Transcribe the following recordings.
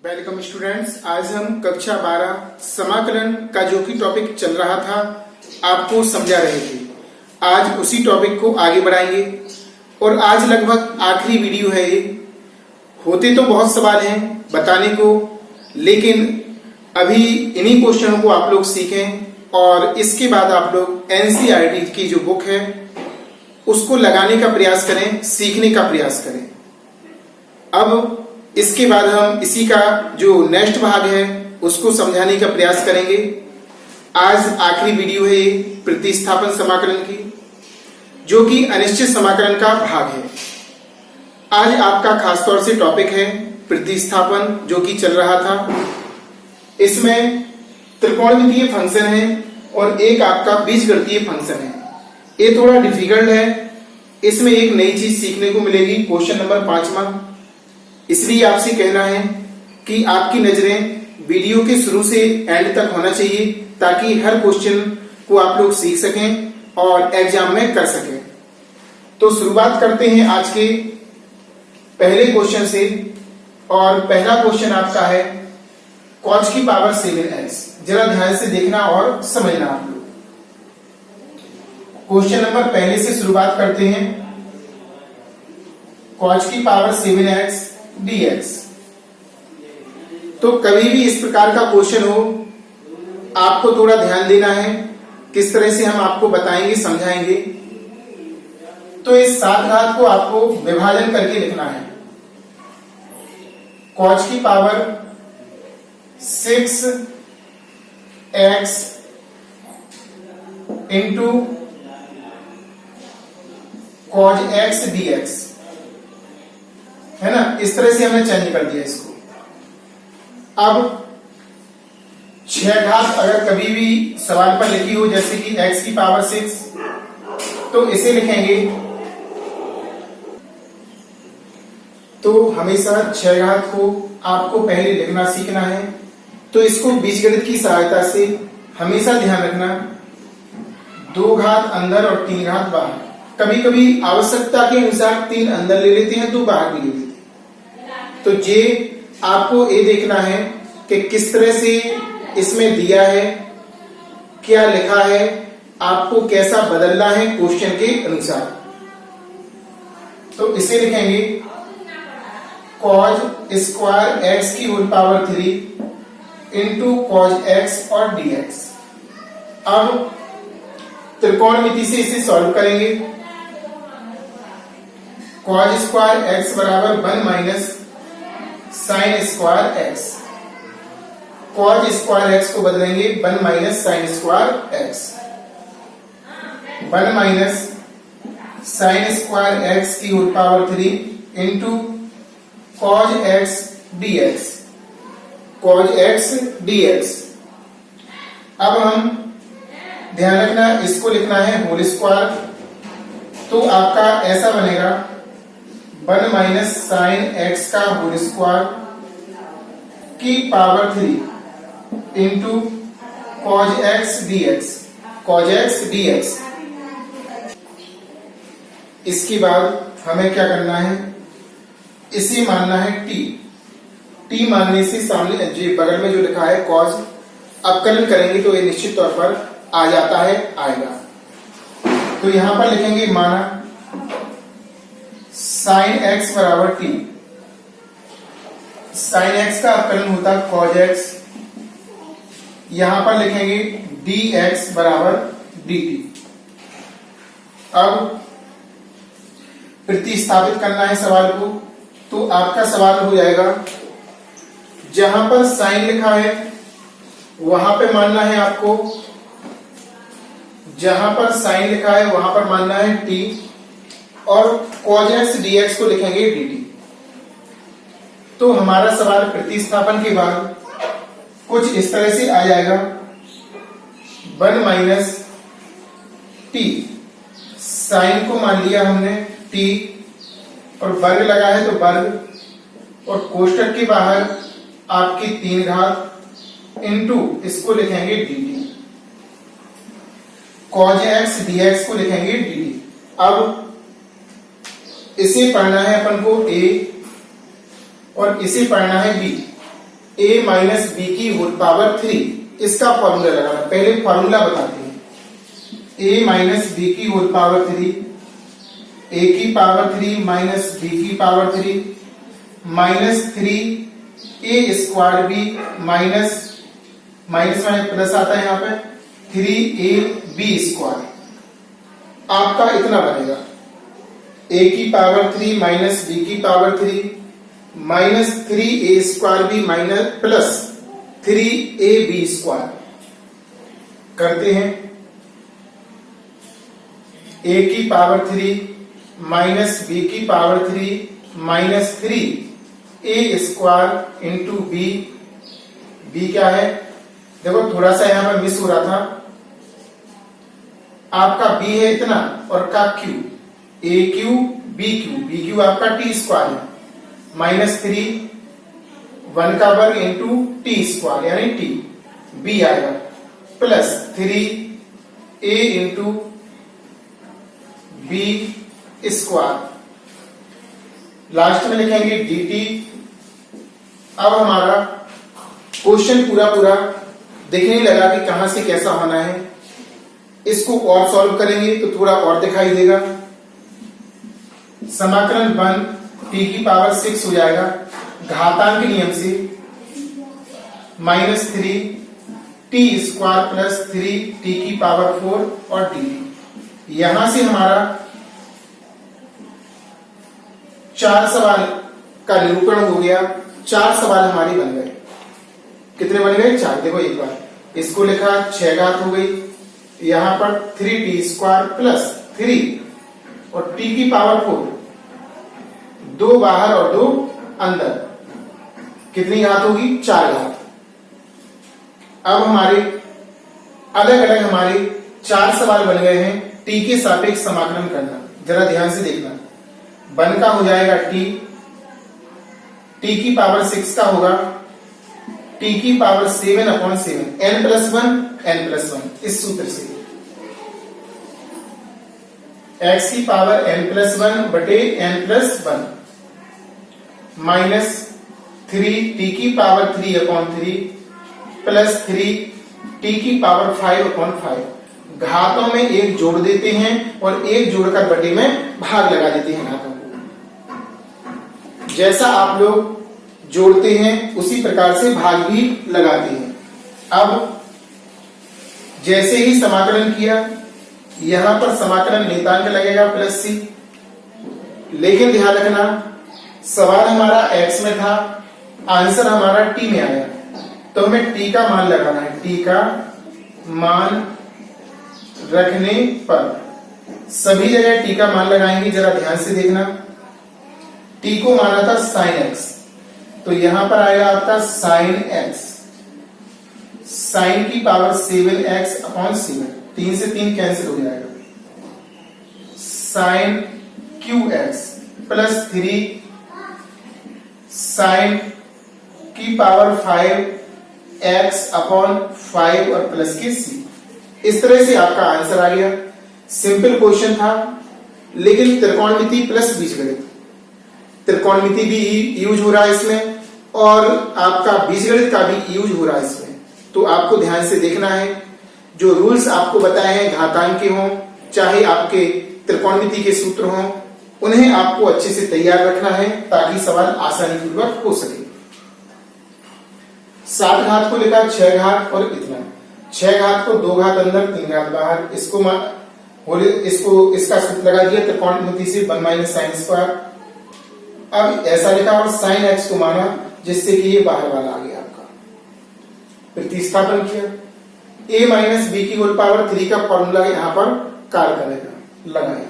Welcome students. आज हम कक्षा 12 समाकलन का जो कि टॉपिक चल रहा था आपको समझा रहे थे। आज उसी टॉपिक को आगे बढ़ाएंगे और आज लगभग आखिरी वीडियो है ये। होते तो बहुत सवाल हैं बताने को, लेकिन अभी इन्हीं क्वेश्चनों को आप लोग सीखें और इसके बाद आप लोग एनसीईआरटी की जो बुक है उसको लगाने का प्रयास करें, सीखने का प्रयास करें। अब इसके बाद हम इसी का जो नेक्स्ट भाग है उसको समझाने का प्रयास करेंगे। आज आखिरी वीडियो है ये प्रतिस्थापन समाकलन की, जो कि अनिश्चित समाकलन का भाग है। आज आपका खासतौर से टॉपिक है प्रतिस्थापन, जो कि चल रहा था। इसमें त्रिकोणमितीय फंक्शन है और एक आपका बीजगणितीय फंक्शन है। ये थोड़ा डिफिकल्ट है, इसमें एक नई चीज सीखने को मिलेगी। क्वेश्चन नंबर 5वां, इसलिए आपसे कहना है कि आपकी नजरें वीडियो के शुरू से एंड तक होना चाहिए, ताकि हर क्वेश्चन को आप लोग सीख सकें और एग्जाम में कर सकें। तो शुरुआत करते हैं आज के पहले क्वेश्चन से, और पहला क्वेश्चन आपका है cos की पावर 7x। जरा ध्यान से देखना और समझना आप लोग। क्वेश्चन नंबर पहले से शुरुआत करते हैं। cos की पावर 7x dx। तो कभी भी इस प्रकार का क्वेश्चन हो, आपको थोड़ा ध्यान देना है किस तरह से हम आपको बताएंगे, समझाएंगे। तो इस 7 घात को आपको विभाजन करके लिखना है। cos की power 6x into cos x dx है ना। इस तरह से हमने चेंज कर दिया इसको। अब 6 घात अगर कभी भी सवाल पर लिखी हो, जैसे कि x की पावर 6, तो इसे लिखेंगे। तो हमेशा 6 घात को आपको पहले लिखना सीखना है। तो इसको बीजगणित की सहायता से हमेशा ध्यान रखना, 2 घात अंदर और 3 घात बाहर। कभी कभी आवश्यकता के अनुसार 3 अंदर ले लेते हैं तो बाहर भी ले लेते हैं। तो ये आपको ये देखना है कि किस तरह से इसमें दिया है, क्या लिखा है, आपको कैसा बदलना है क्वेश्चन के अनुसार। तो इसे लिखेंगे cos स्क्वायर x की whole power 3 into cos x और dx। अब त्रिकोणमिति से इसे सॉल्व करेंगे। cos स्क्वायर x बराबर 1 minus sine square x। cos square x को बदलेंगे 1 minus sine square x। 1 minus sine square x की whole power 3 into cos x dx। cos x dx। अब हम ध्यान रखना, इसको लिखना है होल स्क्वायर। तो आपका ऐसा बनेगा 1 माइनस साइन x का होल स्क्वायर की power 3 into cos x dx। cos x dx। इसके बाद हमें क्या करना है, इसे मानना है t। t मानने से सामने जो बगल में जो लिखा है cos, अवकलन करेंगे तो ये निश्चित तौर पर आ जाता है, आएगा। तो यहां पर लिखेंगे माना साइन x बराबर t। साइन x का अवकलन होता है cos x। यहां पर लिखेंगे dx बराबर dt। अब प्रतिस्थापित करना है सवाल को। तो आपका सवाल हो जाएगा, जहां पर साइन लिखा है वहां पे मानना है आपको, जहां पर साइन लिखा है वहां पर मानना है t, और cos x dx को लिखेंगे dt। तो हमारा सवाल प्रतिस्थापन के बाद कुछ इस तरह से आ जाएगा, 1 माइनस t। साइन को मान लिया हमने t, और वर्ग लगा है तो वर्ग, और कोष्टक के बाहर आपकी 3 घात इंटू इसको लिखेंगे dt। cos x dx को लिखेंगे dt। अब इसे पढ़ना है अपन को a और इसे पढ़ना है b। a माइनस बी की होल पावर 3, इसका फॉर्मूला लगाना। पहले फॉर्मूला बताते हैं। a माइनस बी की होल पावर 3, a की पावर 3 माइनस b की power 3 minus 3a square b minus minus में प्लस आता है यहाँ पे 3ab स्क्वायर। आपका इतना बनेगा a की पावर 3 माइनस b की power 3 minus 3a square b minus plus 3ab square. करते हैं a की पावर 3 माइनस b की power 3 minus 3a square into b क्या है? देखो थोड़ा सा यहां पर मिस हो रहा था। आपका b है इतना और का q, a Q b Q आपका t स्क्वायर है माइनस 3 1 का वर्ग इंटू टी स्क्वायर यानी t, b आएगा plus 3a into b square. Last में लिखेंगे dt। अब हमारा क्वेश्चन पूरा दिखने लगा कि कहां से कैसा होना है। इसको और सॉल्व करेंगे तो थोड़ा और दिखाई देगा। समाकलन 1 t की पावर 6 हो जाएगा घातांक के नियम से minus 3 T square plus 3 T की पावर 4 और dt। यहां से हमारा 4 सवाल का निरूपण हो गया। 4 सवाल हमारे बन गए। कितने बन गए? 4। देखो एक बार इसको लिखा 6 घात हो गई, यहां पर 3t स्क्वायर प्लस 3 और t की पावर 4, 2 बाहर और 2 अंदर, कितनी घात होगी? 4 घात। अब हमारे अलग अलग हमारे 4 सवाल बन गए हैं। t के सापेक्ष समाकलन करना, जरा ध्यान से देखना। 1 का हो जाएगा t की पावर 6 का होगा t की पावर 7/7 n+1 इस सूत्र से x की पावर n+1 बटे n+1 माइनस 3 t की पावर 3/3 प्लस 3 t की पावर 5/5। घातों में एक जोड़ देते हैं और एक जोड़कर बटे में भाग लगा देते हैं घातों को। जैसा आप लोग जोड़ते हैं उसी प्रकार से भाग भी लगाते हैं। अब जैसे ही समाकलन किया, यहां पर समाकलन नियतांक लगेगा प्लस c। लेकिन ध्यान रखना सवाल हमारा x में था, आंसर हमारा t में आया, तो हमें t का मान लगाना है। t का मान रखने पर सभी जगह t का मान लगाएंगे। जरा ध्यान से देखना, t को माना था sin x, तो यहां पर आएगा आपका sin x, sin की पावर 7x/7, 3 से 3 कैंसिल हो जाएगा, sin qx प्लस 3 sin की पावर 5x/5 और प्लस के c। इस तरह से आपका आंसर आ गया। सिंपल क्वेश्चन था, लेकिन त्रिकोणमिति प्लस बीजगणित, त्रिकोणमिति भी यूज हो रहा है इसमें और आपका बीजगणित का भी यूज हो रहा है इसमें। तो आपको ध्यान से देखना है। जो रूल्स आपको बताए हैं, घातांक के हों चाहे आपके त्रिकोणमिति के सूत्र हों, उन्हें आपको अच्छे से तैयार रखना है ताकि सवाल आसानी पूर्वक हो सके। 7 घात को लेकर 6 घात और इतना, 6 घात को 2 घात अंदर 3 घात बाहर, इसको इसका सूत्र लगा दिया त्रिकोणमिति से 1 - sin स्क्वायर। अब ऐसा लिखा और sin x को माना, जिससे कि ये बाहर वाला आ गया आपका। प्रतिस्थापन किया, a माइनस बी की होल पावर 3 का फॉर्मूला यहां पर कार्य करेगा, लगाया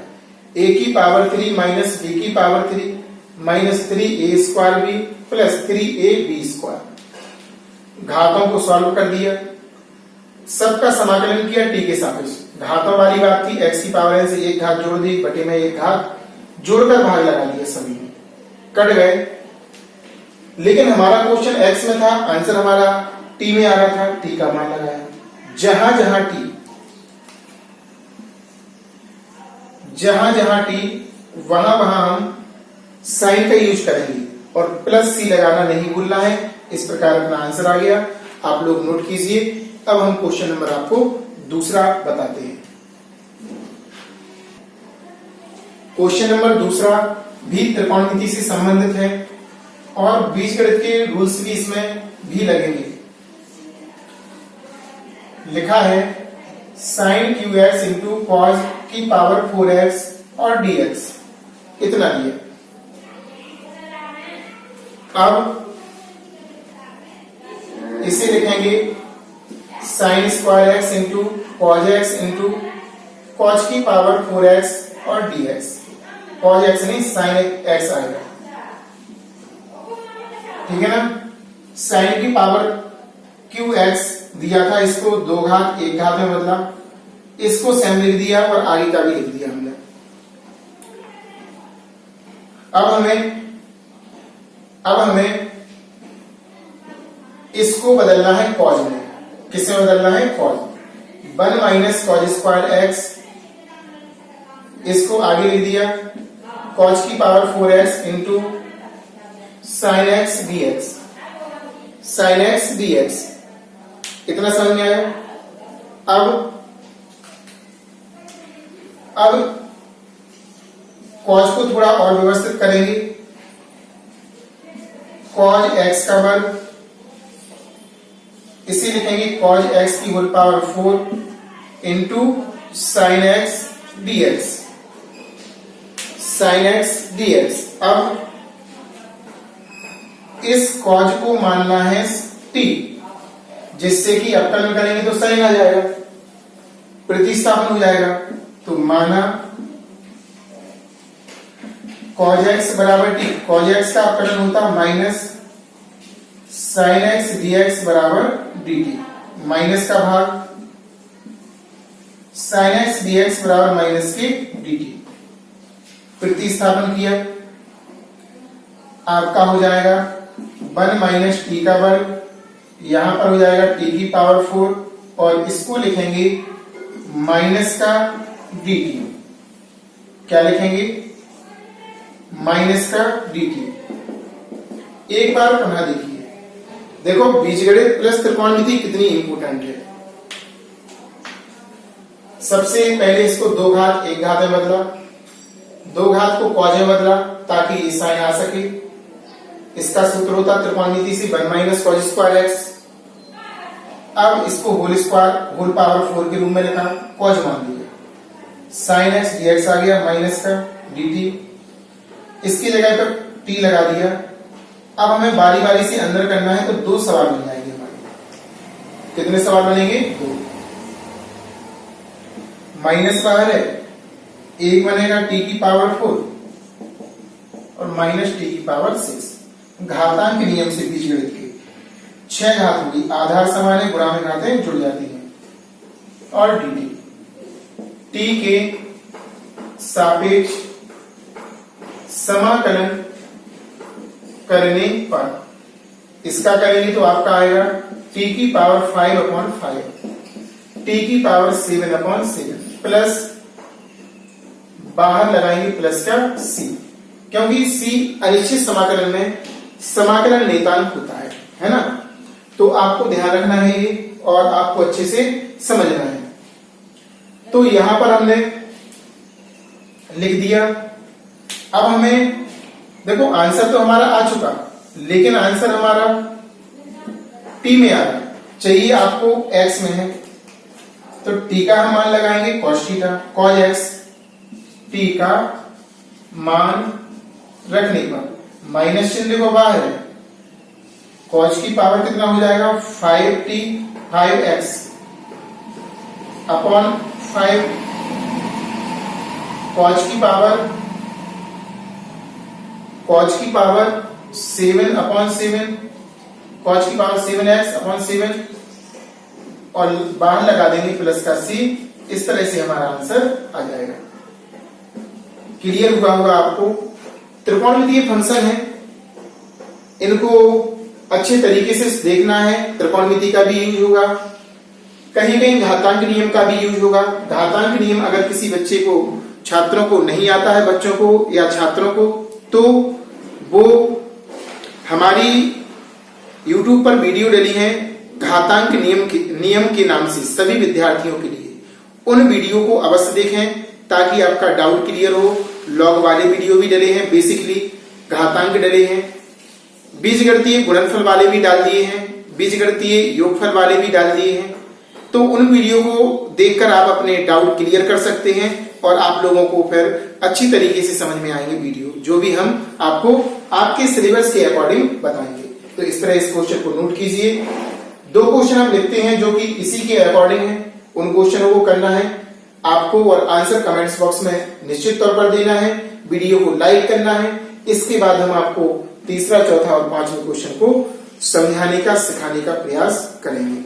a की पावर 3 माइनस b की power 3 minus 3a square b plus 3ab square. घातों को सॉल्व कर दिया, सबका समाकलन किया t के सापेक्ष। घातों वाली बात थी, x की पावर n से 1 घात जोड़ दी, बटे में 1 घात जोड़कर भाग लगा दिया, सभी में कट गए। लेकिन हमारा क्वेश्चन x में था, आंसर हमारा t में आ रहा था, t का मान लगाया। जहां जहां t वहां हम साइन का यूज करेंगे और प्लस c लगाना नहीं भूलना है। इस प्रकार अपना आंसर आ गया, आप लोग नोट कीजिए। अब हम क्वेश्चन नंबर आपको दूसरा बताते हैं। क्वेश्चन नंबर दूसरा भी त्रिकोणमिति से संबंधित है और बीजगणित के रूल्स भी इसमें भी लगेंगे। लिखा है sin qx इंटू कॉस की पावर 4x और dx, इतना दिया। अब इसे लिखेंगे sin square x into cos x into cos की पावर 4x और dx। कॉस x नहीं sin x आएगा, ठीक है ना। sin की पावर qx दिया था, इसको 2 घात 1 घात में बदला, इसको सेम लिख दिया और आगे का भी लिख दिया हमने। अब हमें इसको बदलना है कॉज में। किसमें बदलना है? Cause. 1 minus cos square x, इसको आगे लिख दिया कॉज की power 4x into sine x d x. Sine x d x, इतना समझ में आया। अब कॉज को थोड़ा और व्यवस्थित करेंगे। कॉज एक्स का वर्ग, इसे लिखेंगे कॉज एक्स की whole power 4 into sine x d x. Sine x d x. अब इस कॉज को मानना है t, जिससे कि अवकलन करेंगे तो साइन आ जाएगा, प्रतिस्थापन हो जाएगा। तो माना cos x बराबर t, cos x का अवकलन होता माइनस साइन एक्स dx बराबर dt, माइनस का भाग साइन एक्स dx बराबर माइनस के dt। प्रतिस्थापन किया, आपका हो जाएगा 1 माइनस टी का वर्ग, यहां पर हो जाएगा t की पावर 4 और इसको लिखेंगे माइनस का dt। क्या लिखेंगे? माइनस का dt। एक बार पुनः देखिए, देखो बीजगणित प्लस त्रिकोणमिति कितनी इंपोर्टेंट है। सबसे पहले इसको 2 घात 1 घात में बदला, 2 घात को कॉज में बदला ताकि ये साइन आ सके। इसका सूत्र होता त्रिकोणमिति से 1 माइनस कॉज स्क्वायर एक्स। अब इसको होल स्क्वायर होल पावर 4 के रूप में लिखा, कॉज मान लिया, साइन एक्स dx आ गया माइनस का dt। इसकी जगह पर t लगा दिया। अब हमें बारी बारी से अंदर करना है तो 2 सवाल बन जाएंगे हमारे। कितने सवाल बनेंगे? 2। माइनस बाहर है, एक बनेगा t की पावर 4 और माइनस t की पावर 6। घातांक नियम से बीजगणित के 6 घात होगी, आधार समान है, गुणा में घातें जुड़ जाती हैं। और dt t के सापेक्ष समाकलन करने पर इसका करेंगे तो आपका आएगा t की पावर 5/5, t की पावर 7/7 प्लस बाहर लगाएंगे प्लस का c, क्योंकि c अनिश्चित समाकलन में समाकलन नियतांक होता है ना। तो आपको ध्यान रखना है ये और आपको अच्छे से समझना है। तो यहां पर हमने लिख दिया। अब हमें देखो आंसर तो हमारा आ चुका, लेकिन आंसर हमारा t में आ रहा, चाहिए आपको x में है। तो t का हम मान लगाएंगे cos theta, cos x। t का मान रखने पर माइनस चिन्ह को बाहर है, cos की पावर कितना हो जाएगा? 5t 5x अपॉन 5, cos की पावर 7/7, cos की पावर 7x अपॉन 7 और बाहर लगा देंगे प्लस का c। इस तरह से हमारा आंसर आ जाएगा। क्लियर हुआ होगा आपको। त्रिकोणमितीय फंक्शन है, इनको अच्छे तरीके से देखना है। त्रिकोणमिति का भी यूज होगा, कहीं कहीं घातांक नियम का भी यूज होगा। घातांक नियम अगर किसी बच्चे को, छात्रों को नहीं आता है, बच्चों को या छात्रों को, तो वो हमारी YouTube पर वीडियो डली है घातांक नियम के नाम से सभी विद्यार्थियों के लिए। उन वीडियो को अवश्य देखें ताकि आपका डाउट क्लियर हो। लॉग वाले वीडियो भी डले हैं, बेसिकली घातांक डले हैं, बीजगणितीय गुणनफल वाले भी डाल दिए हैं, बीजगणितीय योगफल वाले भी डाल दिए हैं। तो उन वीडियो को देखकर आप अपने डाउट क्लियर कर सकते हैं और आप लोगों को फिर अच्छी तरीके से समझ में आएंगे वीडियो, जो भी हम आपको आपके सिलेबस के अकॉर्डिंग बताएंगे। तो इस तरह इस क्वेश्चन को नोट कीजिए। 2 क्वेश्चन हम लिखते हैं जो कि इसी के अकॉर्डिंग है। उन क्वेश्चनों को करना है आपको और आंसर कमेंट्स बॉक्स में निश्चित तौर पर देना है। वीडियो को लाइक करना है। इसके बाद हम आपको तीसरा, चौथा और 5वें क्वेश्चन को समझाने का, सिखाने का प्रयास करेंगे।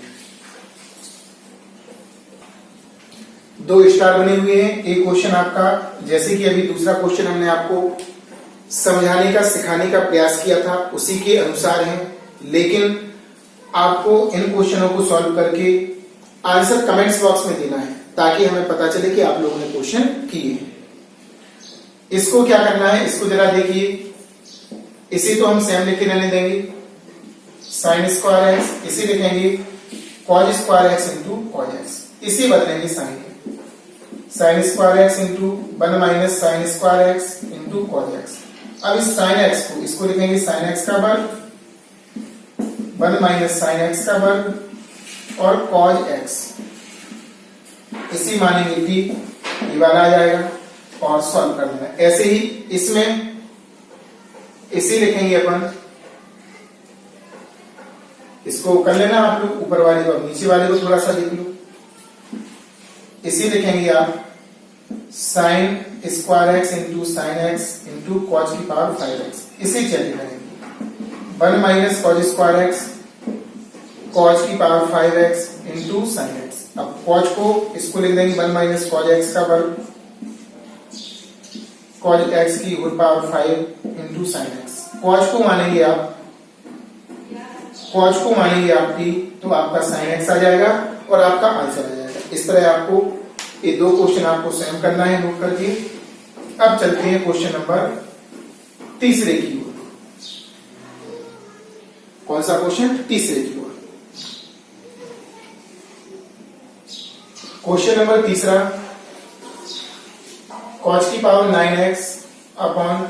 2 स्टार बने हुए हैं। एक क्वेश्चन आपका, जैसे कि अभी दूसरा क्वेश्चन हमने आपको समझाने का, सिखाने का प्रयास किया था, उसी के अनुसार है, लेकिन आपको इन क्वेश्चनों को सॉल्व करके आंसर कमेंट्स बॉक्स में देना है ताकि हमें पता चले कि आप लोगों ने क्वेश्चन किए हैं। इसको क्या करना है, इसको जरा देखिए। इसी तो हम सेम लिखे रहने देंगे, साइन स्क्वायर एक्स, इसी लिखेंगे cause square x into cos x, इसी बदलेंगे sign square x into 1 minus sine square x into cos x. अब इस साइन एक्स को, इसको लिखेंगे साइन एक्स का वर्ग 1 माइनस साइन एक्स का वर्ग और कॉज एक्स, इसी मानेंगे कि ये वाला आ जाएगा और सॉल्व कर देना। ऐसे ही इसमें इसी लिखेंगे अपन, इसको कर लेना आप लोग, ऊपर वाले को, नीचे वाले को थोड़ा सा देख लो। इसी लिखेंगे आप sine square x into sine x into cos की पावर 5x, इसे चेक करेंगे 1 minus cos square x cos की power 5x into sine x. अब कॉज को, इसको लिख देंगे 1 माइनस कॉज एक्स का वर्ग कॉज एक्स की whole power 5 into sine x. Cos को मानेंगे आप, कॉज को मानेंगे आप t, तो आपका साइन एक्स आ जाएगा और आपका आंसर आ जाएगा। इस तरह आपको ये 2 क्वेश्चन आपको सेम करना है, नोट करके। अब चलते हैं क्वेश्चन नंबर तीसरे की ओर। कौन सा क्वेश्चन? तीसरे की ओर। क्वेश्चन नंबर तीसरा, कॉज की power 9x upon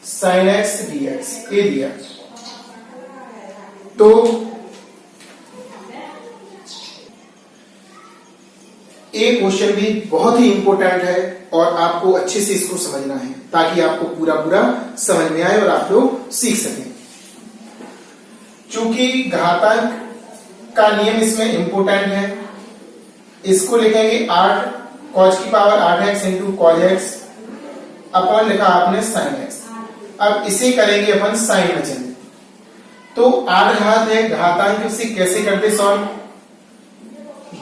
sine x dx ये दिया। तो ये क्वेश्चन भी बहुत ही इंपॉर्टेंट है और आपको अच्छे से इसको समझना है ताकि आपको पूरा समझ में आए और आप लोग सीख सकें। चूंकि घातांक का नियम इसमें इंपॉर्टेंट है, इसको लिखेंगे 8 कॉज की power 8x into cos x upon लिखा आपने साइन एक्स। अब इसे करेंगे अपन साइन में चेंज। तो 8 घात है, घातांक से कैसे करते सॉल्व?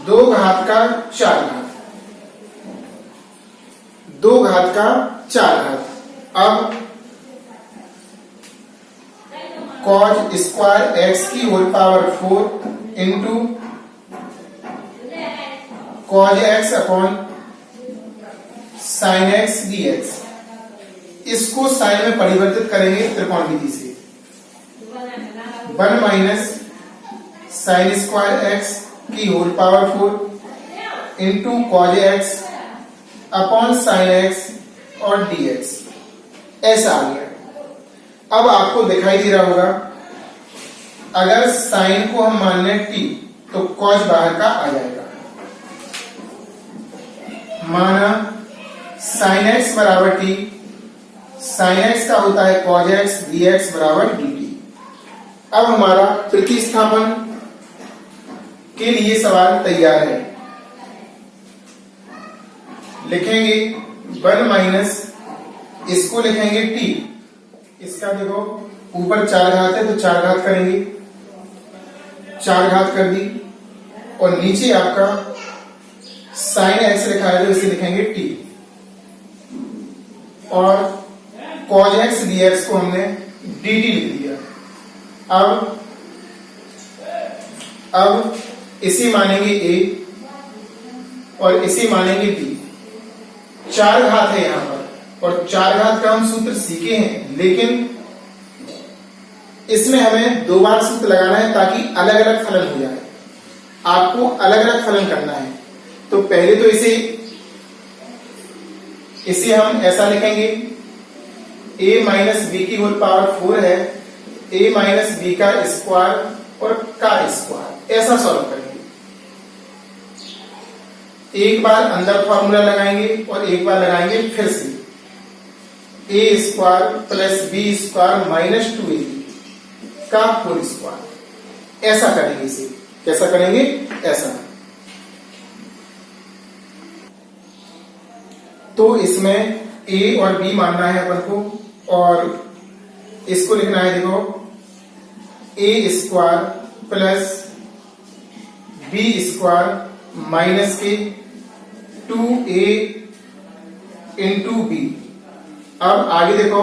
2 घात का 4 घात, 2 घात का 4 घात। अब कॉज स्क्वायर एक्स की whole power 4 into cos x upon sine x dx। इसको साइन में परिवर्तित करेंगे त्रिकोणमिति से। 1 माइनस साइन स्क्वायर एक्स की whole power 4 into cos x upon sine x और dx, ऐसा आ गया। अब आपको दिखाई दे रहा होगा, अगर साइन को हम मान लें t तो कॉज बाहर का आ जाएगा। माना साइन एक्स बराबर t, साइन एक्स का होता है कॉज एक्स, dx बराबर dt। अब हमारा प्रतिस्थापन के लिए सवाल तैयार है। लिखेंगे 1 माइनस, इसको लिखेंगे t, इसका देखो ऊपर 4 घात है तो 4 घात करेंगे, 4 घात कर दी, और नीचे आपका साइन एक्स लिखा है तो इसे लिखेंगे t, और कॉज एक्स dx को हमने dt लिख दिया। अब इसी मानेंगे a और इसी मानेंगे b। 4 घात है यहां पर और 4 घात का हम सूत्र सीखे हैं, लेकिन इसमें हमें 2 बार सूत्र लगाना है ताकि अलग अलग फलन हो जाए। आपको अलग अलग फलन करना है। तो पहले तो इसे हम ऐसा लिखेंगे, a माइनस बी की होल पावर 4 है, a माइनस बी का स्क्वायर और का स्क्वायर, ऐसा सॉल्व करेंगे। एक बार अंदर फॉर्मूला लगाएंगे और एक बार लगाएंगे फिर से, a square plus b square minus 2ab का होल स्क्वायर, ऐसा करेंगे। इसे कैसा करेंगे? ऐसा। तो इसमें a और b मानना है अपन को और इसको लिखना है, देखो a square plus b square minus के 2a इंटू बी। अब आगे देखो,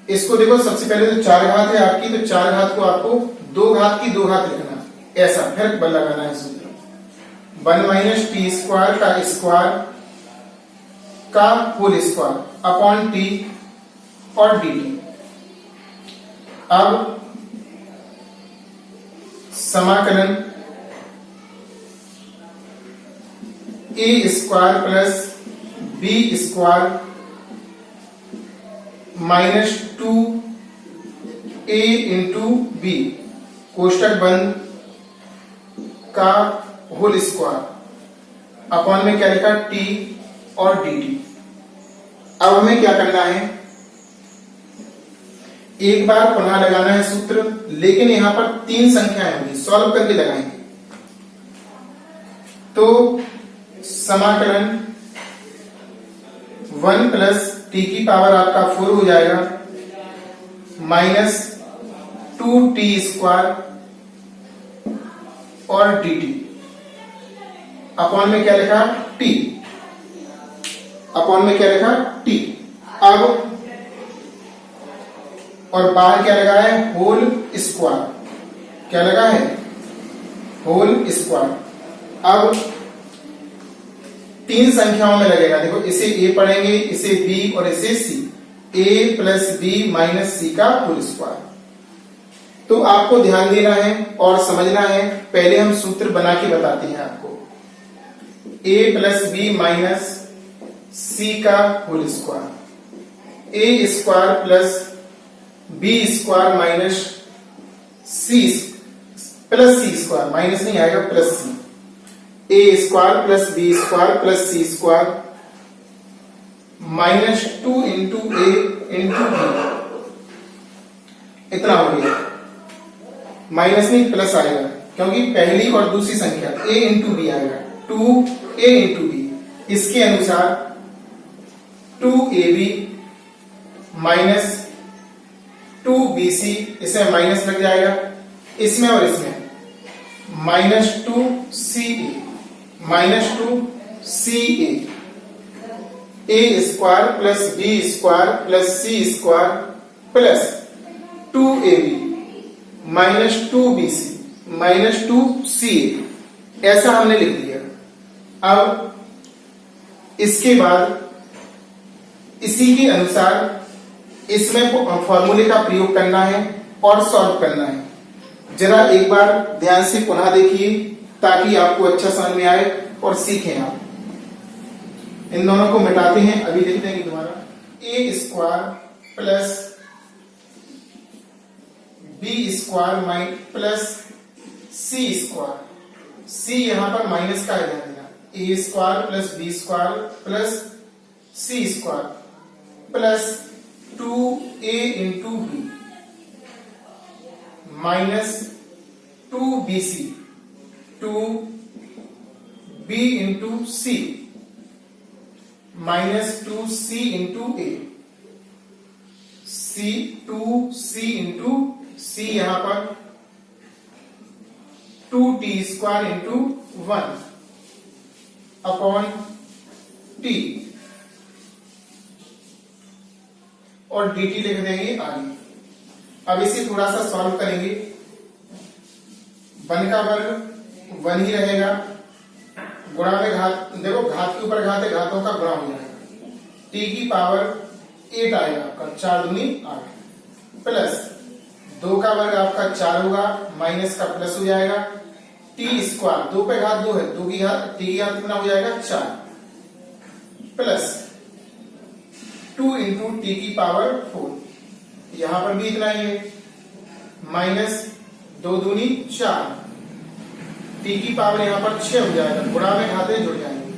इसको देखो, सबसे पहले तो 4 घात है आपकी, तो 4 घात को आपको 2 घात की 2 घात लिखना, ऐसा फिर बल लगाना है सूत्र। 1 माइनस टी स्क्वायर का स्क्वायर का होल स्क्वायर अपॉन टी और डी टी। अब समाकलन a square plus b square minus 2a into b कोष्टक बंद का होल स्क्वायर अपॉन में क्या लिखा, t और dt। अब हमें क्या करना है, एक बार पुनः लगाना है सूत्र, लेकिन यहां पर 3 संख्याएं होंगी, सॉल्व करके लगाएंगे। तो समाकलन 1 प्लस टी की पावर आपका 4 हो जाएगा माइनस 2t स्क्वायर और dt अपॉन में क्या लिखा, t, अपॉन में क्या लिखा, t। अब और बाहर क्या लगा है, होल स्क्वायर, क्या लगा है, होल स्क्वायर। अब 3 संख्याओं में लगेगा, देखो इसे a पढ़ेंगे, इसे b और इसे c, a plus b minus c का होल स्क्वायर। तो आपको ध्यान देना है और समझना है, पहले हम सूत्र बना के बताते हैं आपको। a plus b minus c का whole square, a square plus b square minus c plus c square, minus नहीं आएगा, plus c, a square plus b square plus c square minus 2 into a into b, इतना हो गया। Minus नहीं plus आएगा, क्योंकि पहली और दूसरी संख्या a इंटू बी आएगा, 2a इंटू बी। इसके अनुसार 2ab माइनस 2bc, इसमें माइनस लग जाएगा, इसमें और इसमें minus 2ca minus 2ca, a square plus b square plus c square plus 2ab minus 2bc minus 2ca, ऐसा हमने लिख दिया। अब इसके बाद इसी के अनुसार इसमें फॉर्मूले का प्रयोग करना है और सॉल्व करना है। जरा एक बार ध्यान से पुनः देखिए ताकि आपको अच्छा समझ में आए और सीखें आप। इन दोनों को मिटाते हैं, अभी देखते हैं दोबारा। a square plus b square plus c square, c यहां पर माइनस का है, ध्यान देना, a square plus b square plus c square plus 2a into b minus 2bc 2b into c minus 2c into a, c 2c into c, यहां पर 2t square into 1 upon t और dt लिख देंगे आगे। अब इसे थोड़ा सा सॉल्व करेंगे। 1 का वर्ग 1 ही रहेगा, गुणा में घात, देखो घात के ऊपर घात है, घातों का गुणा हो जाएगा, t की पावर 8 आएगा आपका, 4 दूनी 8। प्लस 2 का वर्ग आपका 4 होगा, माइनस का प्लस हो जाएगा, टी स्क्वायर 2 पे घात 2 है, 2 की घात टी की घात कितना हो जाएगा 4 प्लस 2 इंटू टी की पावर 4, यहां पर भी इतना ही है, माइनस 2 दूनी 4, टी की पावर यहां पर 6 हो जाएगा, गुणा में घाते जुड़ जाएंगे,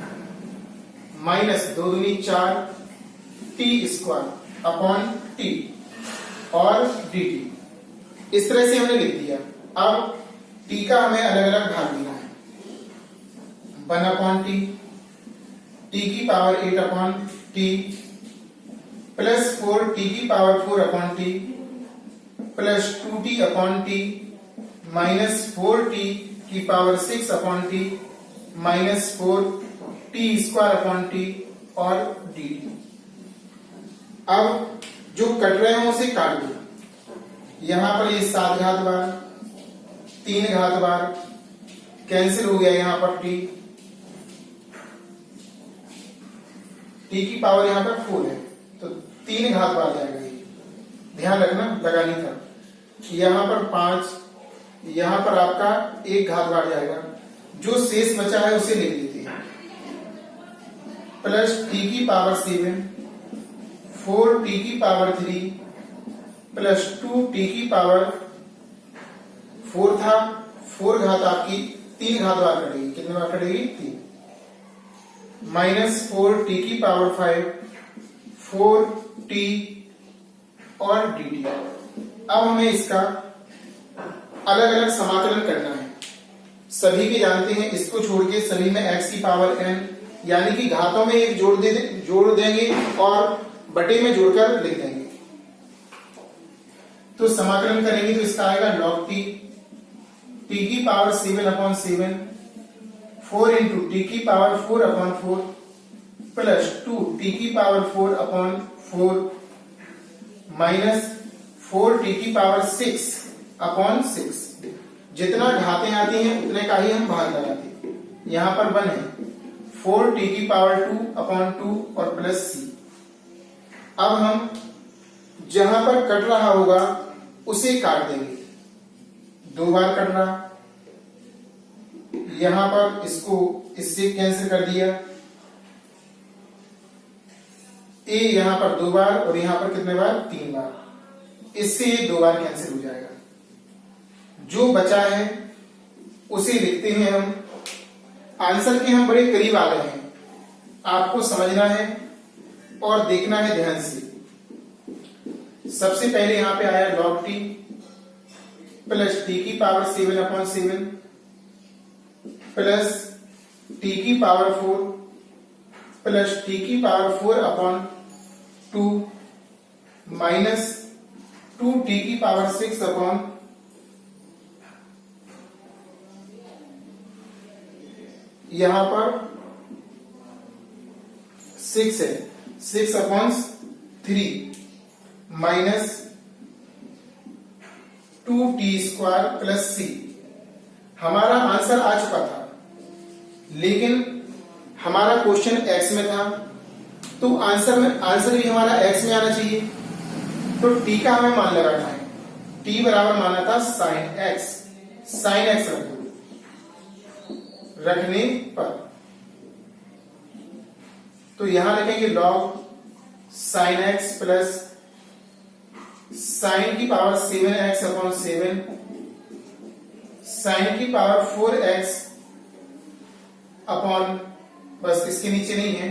माइनस 2 दूनी 4 टी स्क्वायर अपॉन टी और डी टी। इस तरह से हमने लिख दिया। अब टी का हमें अलग अलग भाग देना है, 1 अपॉन टी, टी की power 8 upon t, plus 4 t की power 4 upon t, plus 2t upon t, minus 4t की power 6 upon t, minus 4t square upon t और डी। अब जो कट रहे हैं उसे काट दो, यहां पर ये 7 घात बार, 3 घात बार कैंसिल हो गया, यहां पर टी की पावर यहां पर 4 है तो 3 घात बार जाएगा, ये ध्यान रखना, लगानी था। यहां पर 5, यहां पर आपका 1 घात बार जाएगा, जो शेष बचा है उसे लिख लेते हैं, प्लस टी की पावर 7, 4 टी की पावर 3 प्लस 2 टी की पावर 4 था, 4 घात आपकी 3 घात बार कटेगी, कितने बार कटेगी 3, माइनस 4 टी की पावर 5, 4 टी और डी टी। अब हमें इसका अलग अलग समाकलन करना है, सभी के जानते हैं, इसको छोड़ के सभी में x की पावर n, यानी कि घातों में एक जोड़ देंगे और बटे में जोड़कर लिख देंगे। तो समाकलन करेंगे तो इसका आएगा log t, t की पावर 7 अपॉन 7, 4 इंटू टी की पावर 4 अपॉन 4 प्लस 2 टी की पावर 4 अपॉन 4 माइनस 4 टी की पावर 6 अपॉन 6। जितना घातें आती हैं उतने का ही हम भाग लगाते हैं। यहां पर 1 है, 4 टी की पावर 2 अपॉन 2 और प्लस c। अब हम जहां पर कट रहा होगा उसे काट देंगे, 2 बार कट रहा, यहां पर इसको इससे कैंसिल कर दिया, ए यहां पर 2 बार और यहां पर कितने बार 3 बार, इससे ये 2 बार कैंसिल हो जाएगा। जो बचा है उसे लिखते हैं हम। आंसर के हम बड़े करीब आ गए हैं, आपको समझना है और देखना है ध्यान से। सबसे पहले यहां पे आया log t प्लस टी की पावर 7 अपॉन 7 प्लस टी की पावर 4 प्लस टी की पावर 4 अपॉन 2 माइनस 2 टी की पावर 6 अपॉन यहां पर 6 है, 6 upon 3 minus 2t square plus c। हमारा आंसर आ चुका था, लेकिन हमारा क्वेश्चन x में था, तो आंसर भी हमारा x में आना चाहिए। तो t का हमें मान लगाना है, t बराबर माना था sin x, sin x रख दो। रखने पर तो यहां लिखेंगे log sin x plus sin की पावर 7x अपॉन 7 sin की पावर 4x अपॉन, बस इसके नीचे नहीं है,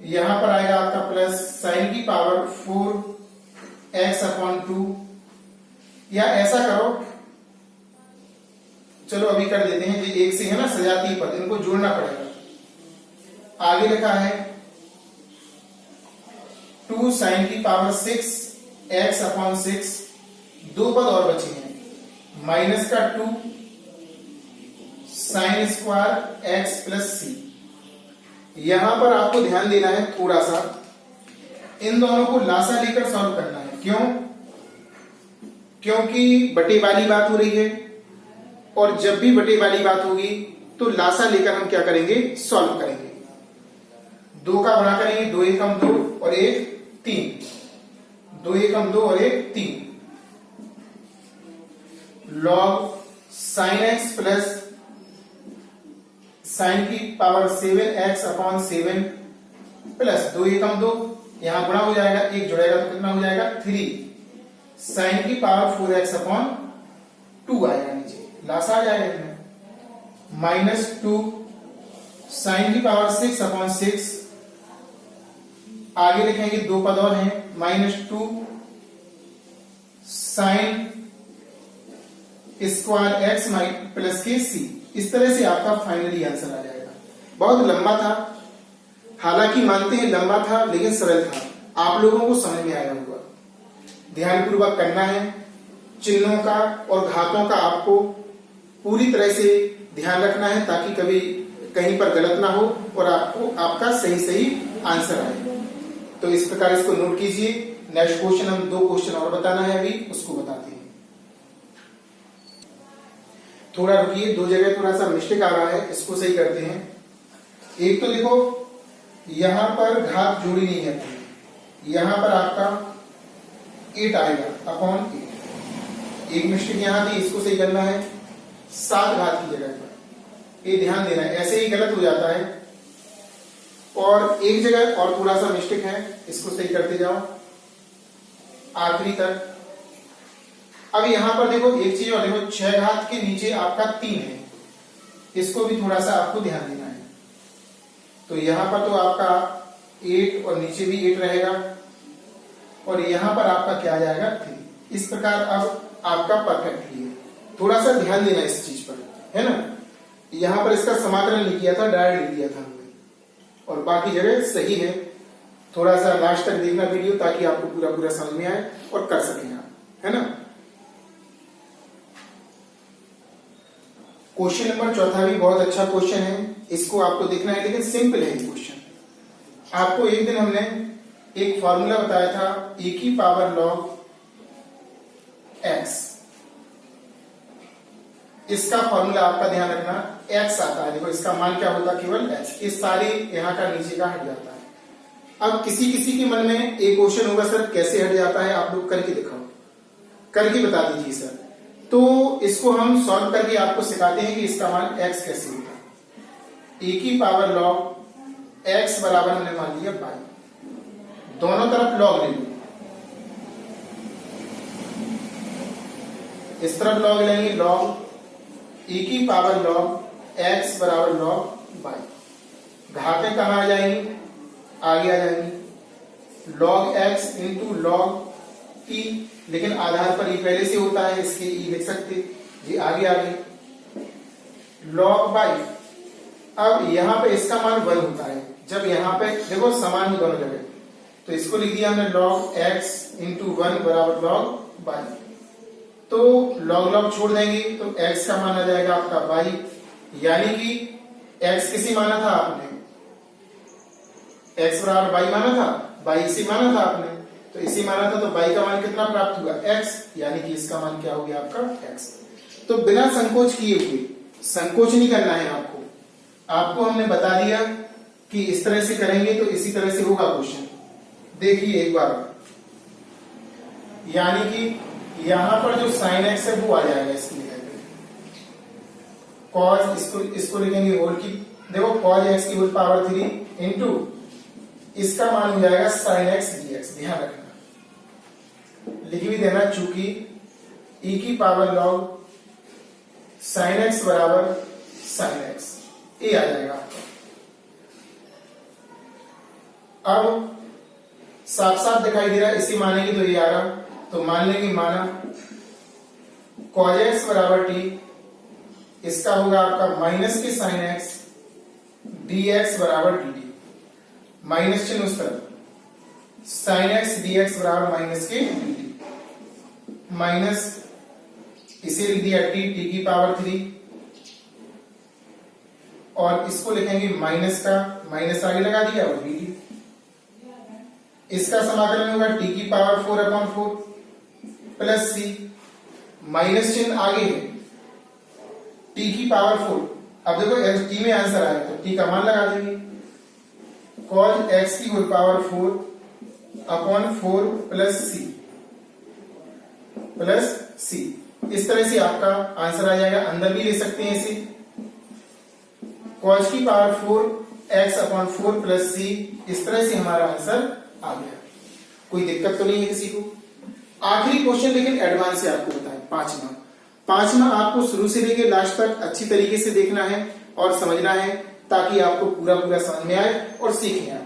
यहां पर आएगा आपका प्लस sin की पावर 4x अपॉन 2, या ऐसा करो, चलो अभी कर देते हैं, ये एक से है ना सजाती पद, इनको जोड़ना पड़ेगा। आगे लिखा है 2 sin की पावर 6 x अपॉन 6, 2 पद और बचे हैं, माइनस का 2 sin square x plus c। यहां पर आपको ध्यान देना है थोड़ा सा, इन दोनों को लासा लेकर सॉल्व करना है। क्यों? क्योंकि बटे वाली बात हो रही है, और जब भी बटे वाली बात होगी तो लासा लेकर हम क्या करेंगे, सॉल्व करेंगे। 2 का बड़ा करेंगे, 2 एकम 2 और 1 3, 2 एकम 2 और 1 3 log sin x plus sign की पावर 7x अपॉन 7 प्लस 2 एकम 2, यहां गुणा हो जाएगा, एक जुड़ेगा तो कितना हो जाएगा 3 साइन की पावर 4x अपॉन 2 आएगा, नीचे लासा आ जाएगा इसमें माइनस 2 साइन की पावर 6 अपॉन 6, आगे लिखेंगे 2 पद और हैं, minus 2 sign square x plus के सी। इस तरह से आपका फाइनली आंसर आ जाएगा। बहुत लंबा था, हालांकि मानते हैं लंबा था लेकिन सरल था, आप लोगों को समझ में आया होगा। ध्यानपूर्वक करना है, चिन्हों का और घातों का आपको पूरी तरह से ध्यान रखना है ताकि कभी कहीं पर गलत ना हो और आपको आपका सही सही आंसर आए। तो इस प्रकार इसको नोट कीजिए। नेक्स्ट क्वेश्चन, हम 2 क्वेश्चन और बताना है अभी, उसको बताते हैं। थोड़ा रुकिए, 2 जगह थोड़ा सा मिस्टेक आ रहा है, इसको सही करते हैं। एक तो देखो यहां पर घात जोड़ी नहीं है, यहां पर आपका 8 आएगा अपॉन 8। एक मिस्टेक यहां थी, इसको सही करना है 7 घात की जगह पर, ये ध्यान देना है, ऐसे ही गलत हो जाता है। और एक जगह और थोड़ा सा मिस्टेक है, इसको सही करते जाओ आखिरी तक। अब यहां पर देखो एक चीज और देखो, 6 घात के नीचे आपका 3 है, इसको भी थोड़ा सा आपको ध्यान देना है। तो यहां पर तो आपका 8 और नीचे भी 8 रहेगा और यहां पर आपका क्या आ जाएगा 3। इस प्रकार अब आपका परफेक्टली है, थोड़ा सा ध्यान देना इस चीज पर, है ना। यहां पर इसका समाकलन नहीं किया था, डायरेक्ट लिख दिया था हमने, और बाकी जगह सही है। थोड़ा सा लास्ट तक देखना वीडियो ताकि आपको पूरा पूरा समझ में आए और कर सकें आप, है ना। क्वेश्चन नंबर 4 भी बहुत अच्छा क्वेश्चन है, इसको आपको देखना है, लेकिन सिंपल है क्वेश्चन। आपको एक दिन हमने एक फॉर्मूला बताया था, e की पावर log x, इसका फॉर्मूला आपका ध्यान रखना, x आता है, देखो इसका मान क्या होता है, केवल x। ये सारे यहाँ का नीचे का हट जाता है। अब किसी किसी के मन में एक क्वेश्चन होगा, सर कैसे हट जाता है, आप लोग करके दिखाओ, करके बता दीजिए सर। तो इसको हम सॉल्व करके आपको सिखाते हैं कि इसका मान x कैसे होता है। e की पावर log x बराबर हमने मान लिया y, दोनों तरफ log ले लो, इस तरफ log लेंगे, log e की पावर log x बराबर log y। घातें कहां आ जाएंगी, आगे आ जाएंगी, log x into log e, लेकिन आधार पर ये पहले से होता है, इसके e लिख सकते, ये आगे log y। अब यहां पे इसका मान 1 होता है, जब यहां पे देखो समान ही दोनों जगह, तो इसको लिख दिया हमने log x इंटू 1 बराबर log y। तो log log छोड़ देंगे तो x का मान आ जाएगा आपका y, यानी कि x किसी माना था आपने, x बराबर y माना था, y इसी माना था आपने, तो इसी माना था, तो y का मान कितना प्राप्त हुआ x, यानी कि इसका मान क्या हो गया आपका x। तो बिना संकोच किए हुए, संकोच नहीं करना है आपको, आपको हमने बता दिया कि इस तरह से करेंगे तो इसी तरह से होगा क्वेश्चन। देखिए एक बार, यानी कि यहां पर जो sin x है वो आ जाएगा इसकी जगह पे, cos, इसको लिखेंगे होल की, देखो cos x की होल पावर 3 इंटू इसका मान हो जाएगा sin x dx। ध्यान रखना, लिख भी देना, चूंकि e की पावर log sin x बराबर sin x, ये आ जाएगा आपका। अब साफ साफ दिखाई दे रहा है, इसी मानेंगे तो ये आ रहा, तो मान लेंगे माना cos x बराबर t, इसका होगा आपका माइनस के sin x dx बराबर dt, माइनस चिन्ह उस तरफ, sin x dx बराबर माइनस के dt, माइनस इसे लिख दिया t की पावर 3, और इसको लिखेंगे माइनस का माइनस आगे लगा दिया और dt। इसका समाकलन होगा t की पावर 4/4 प्लस c, माइनस चिन्ह आगे है, t की पावर 4। अब देखो t में आंसर आया तो t का मान लगा देंगे, cos x की whole power 4 upon 4 plus c. इस तरह से आपका आंसर आ जाएगा। अंदर भी ले सकते हैं इसे, cos की power 4 x upon 4 plus c. इस तरह से हमारा आंसर आ गया। कोई दिक्कत तो नहीं है किसी को? आखिरी क्वेश्चन लेकिन एडवांस से आपको बताएं, पांचवा आपको शुरू से लेकर लास्ट तक अच्छी तरीके से देखना है और समझना है, ताकि आपको पूरा समझ में आए और सीखने आए।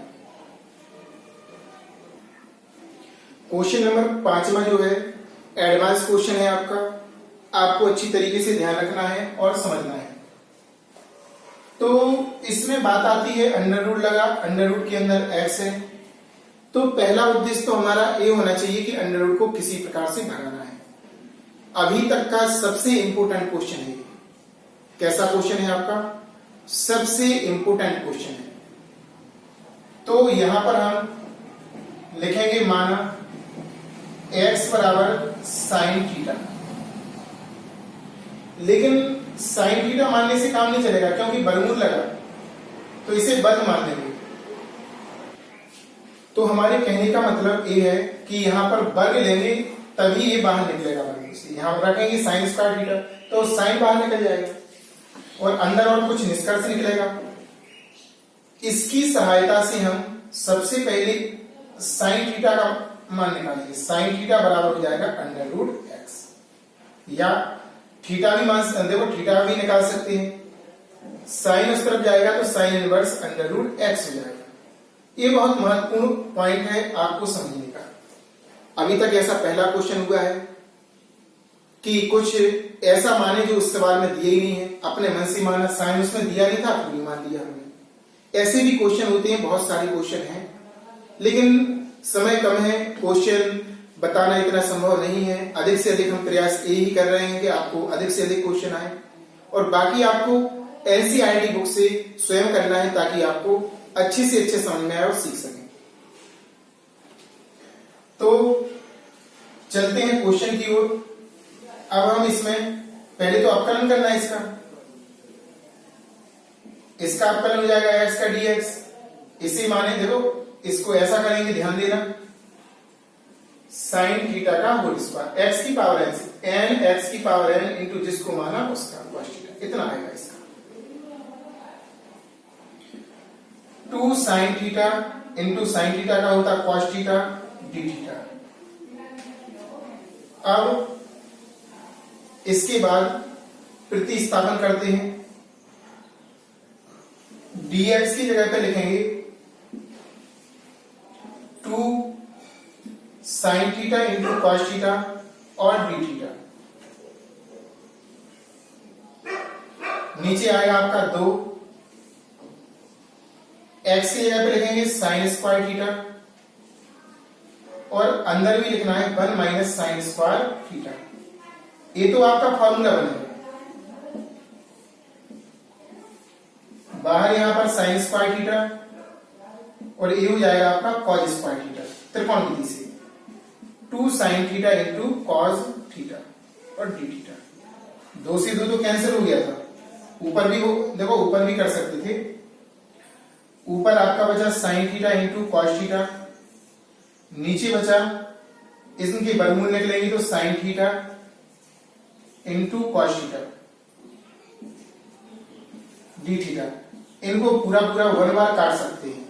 क्वेश्चन नंबर 5वां जो है एडवांस क्वेश्चन है आपको अच्छी तरीके से ध्यान रखना है और समझना है। तो इसमें बात आती है अंडर रूट लगा, अंडर रूट के अंदर x है, तो पहला उद्देश्य तो हमारा ये होना चाहिए कि अंडर रूट को किसी प्रकार से भगाना है। अभी तक का सबसे इंपॉर्टेंट क्वेश्चन है। कैसा क्वेश्चन है आपका? सबसे इंपॉर्टेंट क्वेश्चन है। तो यहां पर हम लिखेंगे माना x बराबर साइन थीटा, लेकिन साइन थीटा मानने से काम नहीं चलेगा क्योंकि वर्गमूल लगा, तो इसे वर्ग मान लेंगे। तो हमारे कहने का मतलब ये है कि यहां पर वर्ग लेंगे तभी ये बाहर निकलेगा वर्गमूल से। यहां पर रखेंगे साइन स्क्वायर थीटा, तो साइन बाहर निकल जाएगा और अंदर और कुछ निष्कर्ष निकलेगा। इसकी सहायता से हम सबसे पहले साइन थीटा का मान निकालेंगे। साइन थीटा बराबर हो जाएगा अंडर रूट एक्स, या थीटा भी मान, देखो थीटा भी निकाल सकते हैं। साइन उस तरफ जाएगा तो sine inverse under root x हो जाएगा। ये बहुत महत्वपूर्ण पॉइंट है आपको समझने का। अभी तक ऐसा पहला क्वेश्चन हुआ है कि कुछ ऐसा माने जो उस सवाल में दिए ही नहीं है, अपने मन से माना, साइन उसमें दिया नहीं था, फिर भी मान लिया हमने। ऐसे भी क्वेश्चन होते हैं, बहुत सारे क्वेश्चन हैं, लेकिन समय कम है, क्वेश्चन बताना इतना संभव नहीं है। अधिक से अधिक हम प्रयास यही कर रहे हैं कि आपको अधिक से अधिक क्वेश्चन आए, और बाकी आपको एनसीईआरटी बुक से स्वयं करना है ताकि आपको अच्छे से अच्छे समझ में आए और सीख सकें। तो चलते हैं क्वेश्चन की ओर। अब हम इसमें पहले तो अवकलन करना है इसका अवकलन हो जाएगा x का dx। इसी माने देखो इसको ऐसा करेंगे, ध्यान देना, साइन थीटा का होल स्क्वायर x की पावर n x की पावर n इंटू जिसको माना उसका cos थीटा, इतना आएगा इसका। 2 sine theta into sine theta का होता है cos थीटा d थीटा। अब इसके बाद प्रतिस्थापन करते हैं। dx की जगह पे लिखेंगे 2 sine theta into cos theta और डी थीटा। नीचे आएगा आपका 2, x की जगह पे लिखेंगे साइन स्क्वायर थीटा, और अंदर भी लिखना है 1 माइनस साइन स्क्वायर थीटा। ये तो आपका फॉर्मूला बनेगा। बाहर यहां पर साइन स्क्वायर थीटा और ये हो जाएगा आपका कॉस स्क्वायर थीटा त्रिकोण विधि से। 2 sine theta into cos theta और डी थीटा। 2 से 2 तो कैंसिल हो गया था। ऊपर भी हो, देखो ऊपर भी कर सकते थे। ऊपर आपका बचा sine theta into cos theta, नीचे बचा इनके वर्गमूल निकलेंगे तो sine theta into cos theta D theta. इनको पूरा वन बार काट सकते हैं।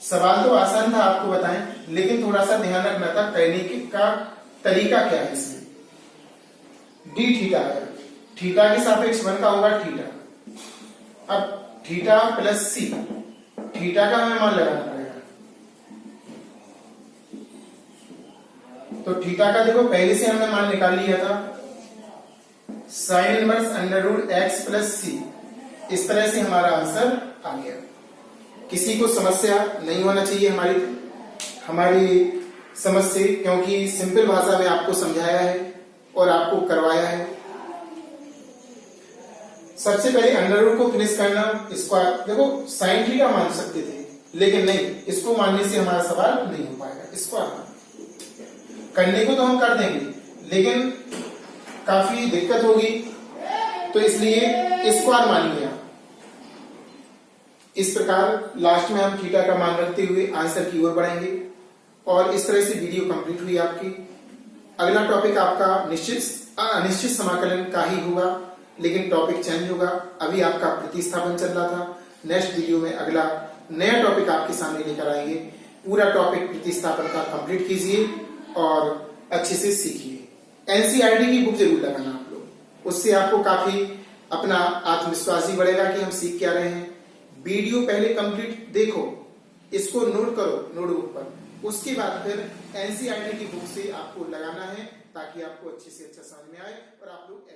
सवाल तो आसान था, आपको बताएं, लेकिन थोड़ा सा ध्यान रखना था करने का तरीका क्या है। इसमें डी थीटा है, थीटा के सापेक्ष 1 का होगा थीटा। अब थीटा प्लस सी, थीटा का हमें मान लगाना पड़ेगा। तो थीटा का देखो पहले से हमने मान निकाल लिया था, sine inverse under root x plus c. इस तरह से हमारा आंसर आ गया। किसी को समस्या नहीं होना चाहिए हमारी समझ से, क्योंकि सिंपल भाषा में आपको समझाया है और आपको करवाया है। सबसे पहले अंडर रूट को फिनिश करना। इसको आप देखो साइन थीटा मान सकते थे, लेकिन नहीं, इसको मानने से हमारा सवाल नहीं हो पाएगा। इसको करने को तो हम कर देंगे, लेकिन काफी दिक्कत होगी, तो इसलिए स्क्वायर मानिए। इस प्रकार लास्ट में हम थीटा का मान रखते हुए आंसर की ओर बढ़ेंगे। और इस तरह से वीडियो कंप्लीट हुई आपकी। अगला टॉपिक आपका अनिश्चित समाकलन का ही होगा, लेकिन टॉपिक चेंज होगा। अभी आपका प्रतिस्थापन चल रहा था। नेक्स्ट वीडियो में अगला नया टॉपिक आपके सामने लेकर आएंगे। पूरा टॉपिक प्रतिस्थापन का कंप्लीट कीजिए और अच्छे से सीखिए। एनसीईआरटी की बुक जरूर लगाना आप लोग, उससे आपको काफी अपना आत्मविश्वास भी बढ़ेगा कि हम सीख क्या रहे हैं। वीडियो पहले कंप्लीट देखो, इसको नोट करो नोटबुक पर, उसके बाद फिर एनसीईआरटी की बुक से आपको लगाना है ताकि आपको अच्छे से अच्छा समझ में आए और आप लोग